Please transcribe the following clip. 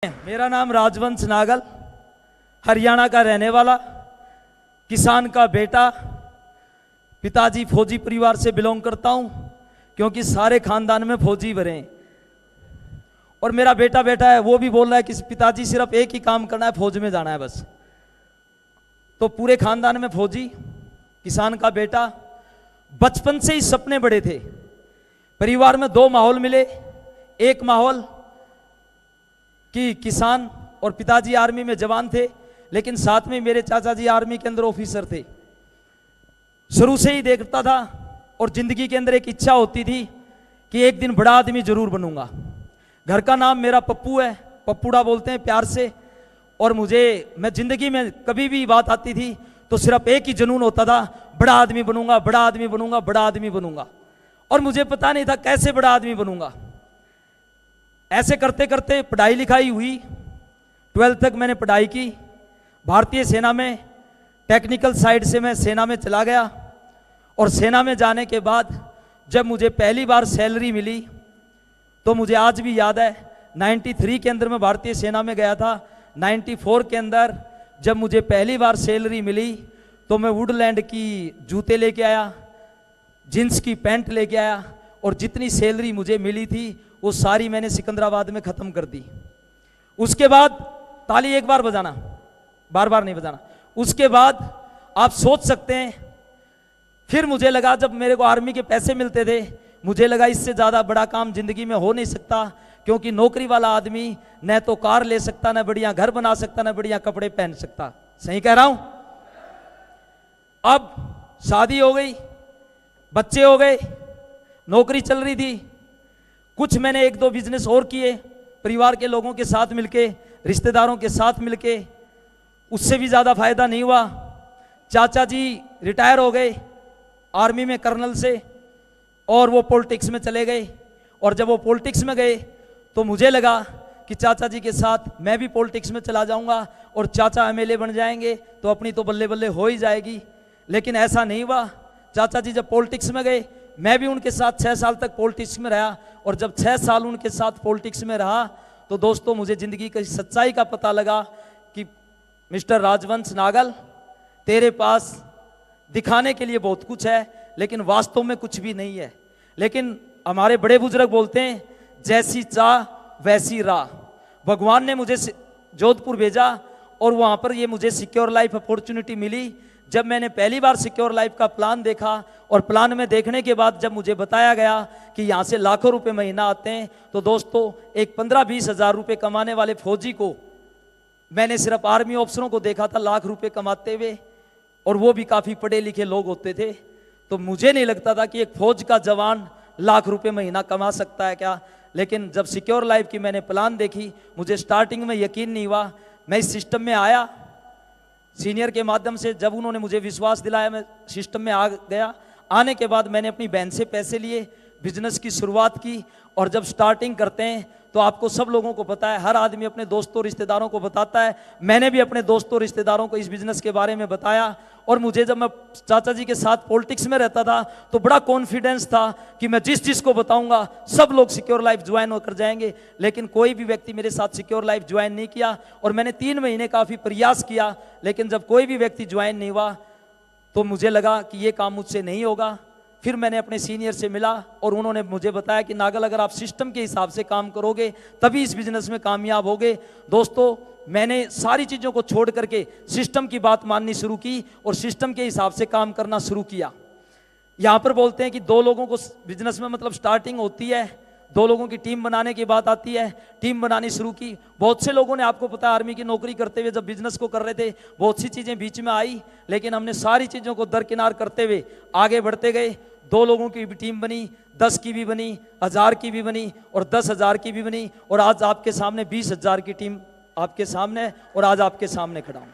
मेरा नाम राजवंश नागल, हरियाणा का रहने वाला, किसान का बेटा, पिताजी फौजी परिवार से बिलोंग करता हूं क्योंकि सारे खानदान में फौजी भरे हैं। और मेरा बेटा है, वो भी बोल रहा है कि पिताजी सिर्फ एक ही काम करना है, फौज में जाना है बस। तो पूरे खानदान में फौजी, किसान का बेटा। बचपन से ही सपने बड़े थे। परिवार में दो माहौल मिले। एक माहौल कि किसान और पिताजी आर्मी में जवान थे, लेकिन साथ में मेरे चाचा जी आर्मी के अंदर ऑफिसर थे। शुरू से ही देखता था और जिंदगी के अंदर एक इच्छा होती थी कि एक दिन बड़ा आदमी जरूर बनूंगा। घर का नाम मेरा पप्पू है, पप्पूड़ा बोलते हैं प्यार से। और मैं जिंदगी में कभी भी बात आती थी तो सिर्फ एक ही जुनून होता था, बड़ा आदमी बनूंगा, बड़ा आदमी बनूंगा, बड़ा आदमी बनूंगा। और मुझे पता नहीं था कैसे बड़ा आदमी बनूंगा। ऐसे करते करते पढ़ाई लिखाई हुई। 12th तक मैंने पढ़ाई की भारतीय सेना में। टेक्निकल साइड से मैं सेना में चला गया। और सेना में जाने के बाद जब मुझे पहली बार सैलरी मिली तो मुझे आज भी याद है, 93 के अंदर मैं भारतीय सेना में गया था। 94 के अंदर जब मुझे पहली बार सैलरी मिली तो मैं वुडलैंड की जूते लेके आया, जींस की पैंट लेके आया। और जितनी सैलरी मुझे मिली थी वो सारी मैंने सिकंदराबाद में ख़त्म कर दी। उसके बाद ताली एक बार बजाना, बार बार नहीं बजाना। उसके बाद आप सोच सकते हैं, फिर मुझे लगा, जब मेरे को आर्मी के पैसे मिलते थे, मुझे लगा इससे ज़्यादा बड़ा काम जिंदगी में हो नहीं सकता, क्योंकि नौकरी वाला आदमी न तो कार ले सकता, न बढ़िया घर बना सकता, न बढ़िया कपड़े पहन सकता। सही कह रहा हूं? अब शादी हो गई, बच्चे हो गए, नौकरी चल रही थी। कुछ मैंने एक दो बिजनेस और किए परिवार के लोगों के साथ मिलके, रिश्तेदारों के साथ मिलके। उससे भी ज़्यादा फायदा नहीं हुआ। चाचा जी रिटायर हो गए आर्मी में कर्नल से, और वो पॉलिटिक्स में चले गए। और जब वो पॉलिटिक्स में गए तो मुझे लगा कि चाचा जी के साथ मैं भी पॉलिटिक्स में चला जाऊंगा और चाचा एमएलए बन जाएंगे तो अपनी तो बल्ले बल्ले हो ही जाएगी। लेकिन ऐसा नहीं हुआ। चाचा जी जब पॉलिटिक्स में गए, मैं भी उनके साथ 6 साल तक पॉलिटिक्स में रहा। और जब 6 साल उनके साथ पॉलिटिक्स में रहा तो दोस्तों, मुझे ज़िंदगी की सच्चाई का पता लगा कि मिस्टर राजवंश नागल, तेरे पास दिखाने के लिए बहुत कुछ है, लेकिन वास्तव में कुछ भी नहीं है। लेकिन हमारे बड़े बुजुर्ग बोलते हैं, जैसी चाह वैसी राह। भगवान ने मुझे जोधपुर भेजा और वहाँ पर ये मुझे सिक्योर लाइफ अपॉर्चुनिटी मिली। जब मैंने पहली बार सिक्योर लाइफ का प्लान देखा और प्लान में देखने के बाद जब मुझे बताया गया कि यहाँ से लाखों रुपए महीना आते हैं, तो दोस्तों, एक 15-20 हज़ार रुपये कमाने वाले फौजी को मैंने सिर्फ आर्मी ऑफिसरों को देखा था लाख रुपए कमाते हुए, और वो भी काफ़ी पढ़े लिखे लोग होते थे। तो मुझे नहीं लगता था कि एक फौज का जवान लाख रुपए महीना कमा सकता है क्या। लेकिन जब सिक्योर लाइफ की मैंने प्लान देखी, मुझे स्टार्टिंग में यकीन नहीं हुआ। मैं इस सिस्टम में आया सीनियर के माध्यम से। जब उन्होंने मुझे विश्वास दिलाया, मैं सिस्टम में आ गया। आने के बाद मैंने अपनी बहन से पैसे लिए, बिजनेस की शुरुआत की। और जब स्टार्टिंग करते हैं तो आपको सब लोगों को पता है, हर आदमी अपने दोस्तों रिश्तेदारों को बताता है। मैंने भी अपने दोस्तों रिश्तेदारों को इस बिजनेस के बारे में बताया। और मुझे, जब मैं चाचा जी के साथ पॉलिटिक्स में रहता था, तो बड़ा कॉन्फिडेंस था कि मैं जिस को बताऊंगा सब लोग सिक्योर लाइफ ज्वाइन होकर जाएंगे। लेकिन कोई भी व्यक्ति मेरे साथ सिक्योर लाइफ ज्वाइन नहीं किया। और मैंने 3 महीने काफ़ी प्रयास किया, लेकिन जब कोई भी व्यक्ति ज्वाइन नहीं हुआ तो मुझे लगा कि ये काम मुझसे नहीं होगा। फिर मैंने अपने सीनियर से मिला और उन्होंने मुझे बताया कि नागल, अगर आप सिस्टम के हिसाब से काम करोगे तभी इस बिजनेस में कामयाब होगे। दोस्तों, मैंने सारी चीज़ों को छोड़ करके सिस्टम की बात माननी शुरू की और सिस्टम के हिसाब से काम करना शुरू किया। यहाँ पर बोलते हैं कि 2 लोगों को बिजनेस में मतलब स्टार्टिंग होती है, 2 लोगों की टीम बनाने की बात आती है। टीम बनानी शुरू की। बहुत से लोगों ने, आपको पता है, आर्मी की नौकरी करते हुए जब बिजनेस को कर रहे थे, बहुत सी चीज़ें बीच में आई, लेकिन हमने सारी चीज़ों को दरकिनार करते हुए आगे बढ़ते गए। 2 लोगों की भी टीम बनी, 10 की भी बनी, 1000 की भी बनी और 10,000 की भी बनी। और आज आपके सामने 20,000 की टीम आपके सामने, और आज आपके सामने खड़ा हूं।